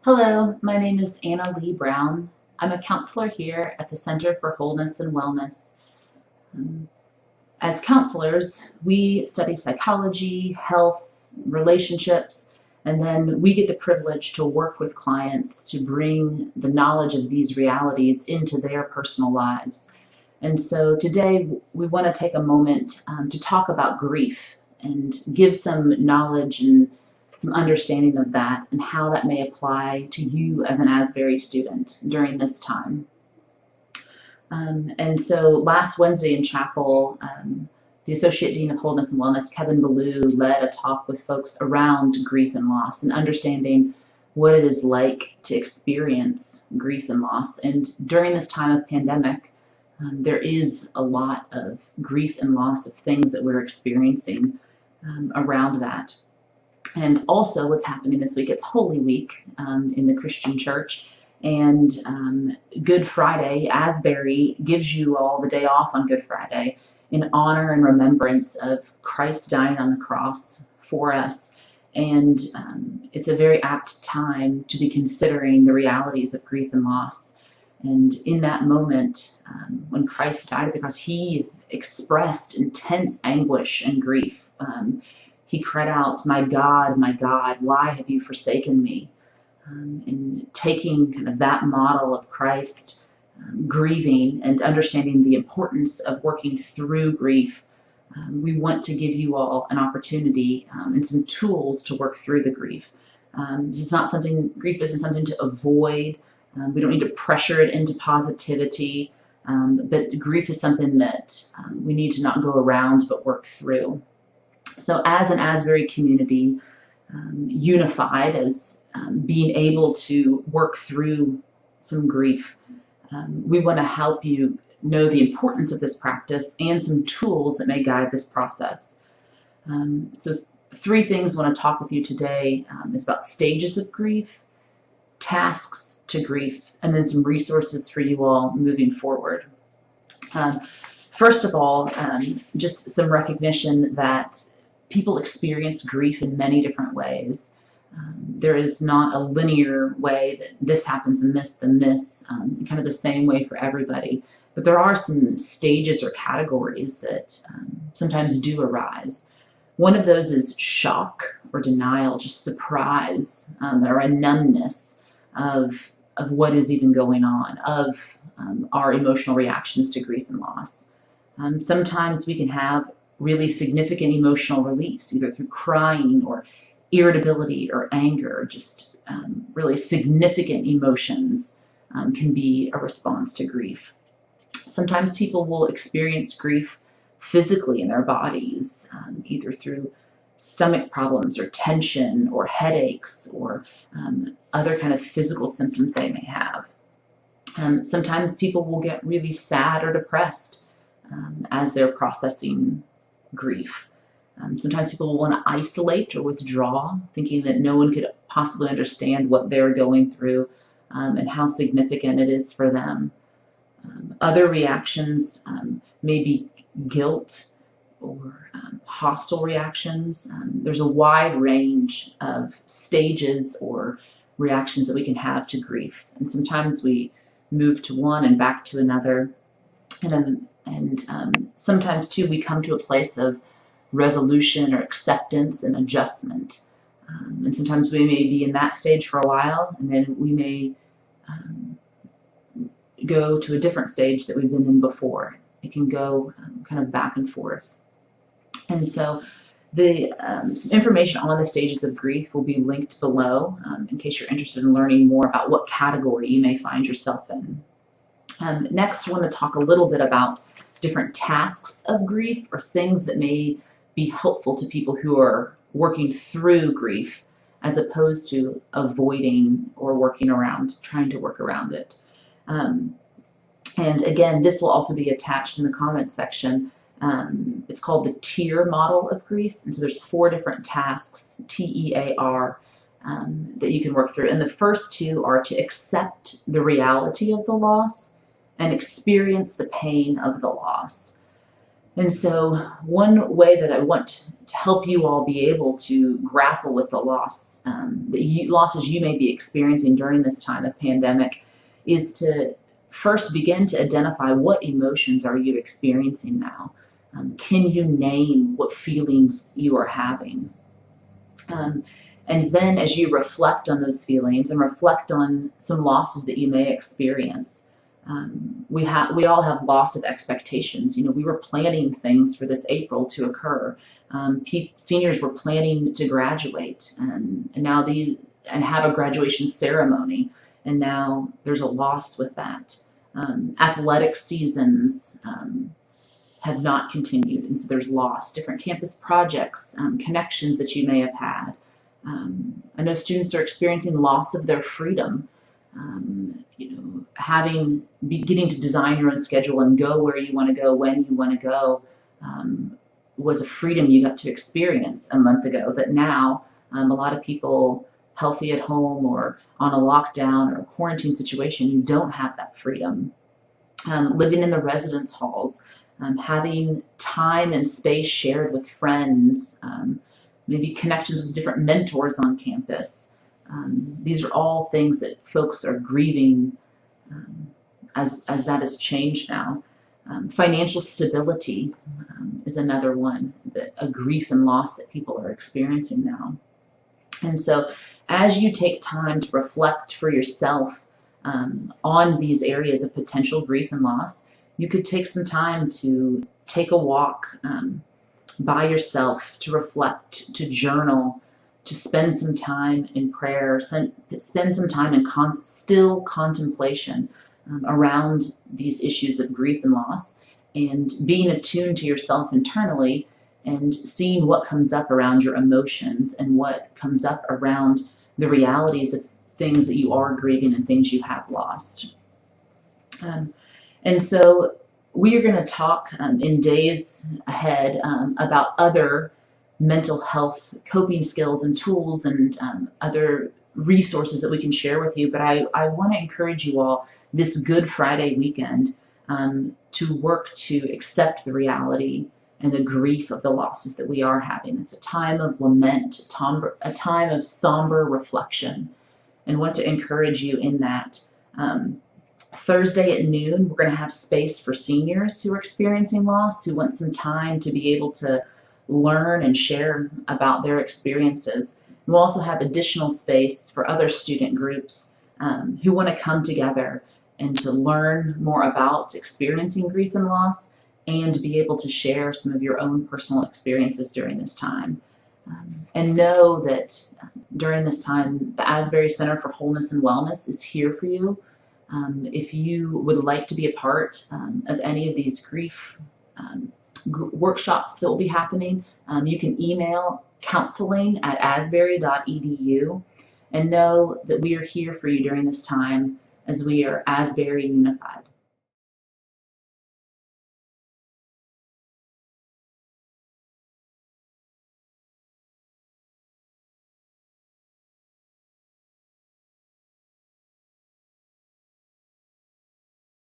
Hello, my name is Anna Lee Brown. I'm a counselor here at the Center for Wholeness and Wellness. Um, as counselors, we study psychology, health, relationships, and then we get the privilege to work with clients to bring the knowledge of these realities into their personal lives. And so today we want to take a moment to talk about grief and give some knowledge and some understanding of that and how that may apply to you as an Asbury student during this time. And so last Wednesday in chapel, the Associate Dean of Wholeness and Wellness, Kevin Ballou, led a talk with folks around grief and loss and understanding what it is like to experience grief and loss. And during this time of pandemic, there is a lot of grief and loss of things that we're experiencing around that. And also what's happening this week, it's Holy Week in the Christian church. And Good Friday, Asbury gives you all the day off on Good Friday in honor and remembrance of Christ dying on the cross for us. And it's a very apt time to be considering the realities of grief and loss. And in that moment, when Christ died at the cross, he expressed intense anguish and grief. He cried out, my God, why have you forsaken me?" And taking kind of that model of Christ grieving and understanding the importance of working through grief, we want to give you all an opportunity and some tools to work through the grief. Grief isn't something to avoid. We don't need to pressure it into positivity, but grief is something that we need to not go around but work through. So as an Asbury community, unified as being able to work through some grief, we want to help you know the importance of this practice and some tools that may guide this process. So 3 things I want to talk with you today is about stages of grief, tasks to grief, and then some resources for you all moving forward. First of all, just some recognition that people experience grief in many different ways. There is not a linear way that this happens and this, then this, kind of the same way for everybody. But there are some stages or categories that sometimes do arise. One of those is shock or denial, just surprise, or a numbness of what is even going on, of our emotional reactions to grief and loss. Sometimes we can have really significant emotional release, either through crying or irritability or anger. Just really significant emotions can be a response to grief. Sometimes people will experience grief physically in their bodies, either through stomach problems or tension or headaches or other kind of physical symptoms they may have. Sometimes people will get really sad or depressed as they're processing grief. Sometimes people will want to isolate or withdraw, thinking that no one could possibly understand what they're going through and how significant it is for them. Other reactions may be guilt or hostile reactions. There's a wide range of stages or reactions that we can have to grief. And sometimes we move to one and back to another. And sometimes, too, we come to a place of resolution or acceptance and adjustment. And sometimes we may be in that stage for a while, and then we may go to a different stage that we've been in before. It can go kind of back and forth. And so some information on the stages of grief will be linked below in case you're interested in learning more about what category you may find yourself in. Next, I want to talk a little bit about different tasks of grief or things that may be helpful to people who are working through grief as opposed to avoiding or trying to work around it. And again, this will also be attached in the comments section. It's called the tier model of grief. And so there's 4 different tasks, TEAR, that you can work through. And the first 2 are to accept the reality of the loss and experience the pain of the loss. And so one way that I want to help you all be able to grapple with the losses you may be experiencing during this time of pandemic is to first begin to identify what emotions are you experiencing now. Can you name what feelings you are having? And then as you reflect on those feelings and reflect on some losses that you may experience, we all have loss of expectations. We were planning things for this April to occur. Seniors were planning to graduate, and now and have a graduation ceremony, and now there's a loss with that. Athletic seasons have not continued, and so there's loss. Different campus projects, connections that you may have had. I know students are experiencing loss of their freedom. Getting to design your own schedule and go where you want to go when you want to go was a freedom you got to experience a month ago that now a lot of people healthy at home or on a lockdown or a quarantine situation, you don't have that freedom. Living in the residence halls, having time and space shared with friends, maybe connections with different mentors on campus. These are all things that folks are grieving as that has changed now. Financial stability is another one, a grief and loss that people are experiencing now. And so as you take time to reflect for yourself on these areas of potential grief and loss, you could take some time to take a walk by yourself, to reflect, to journal, to spend some time in prayer, spend some time in still contemplation around these issues of grief and loss, and being attuned to yourself internally and seeing what comes up around your emotions and what comes up around the realities of things that you are grieving and things you have lost. And so we are going to talk in days ahead about other mental health coping skills and tools and other resources that we can share with you. But I want to encourage you all this Good Friday weekend to work to accept the reality and the grief of the losses that we are having. It's a time of lament, a time of somber reflection, and want to encourage you in that. Thursday at noon, we're going to have space for seniors who are experiencing loss, who want some time to be able to learn and share about their experiences. We'll also have additional space for other student groups who want to come together and to learn more about experiencing grief and loss and be able to share some of your own personal experiences during this time. And know that during this time, the Asbury Center for Wholeness and Wellness is here for you. If you would like to be a part of any of these grief workshops that will be happening, you can email counseling@asbury.edu, and know that we are here for you during this time as we are Asbury Unified.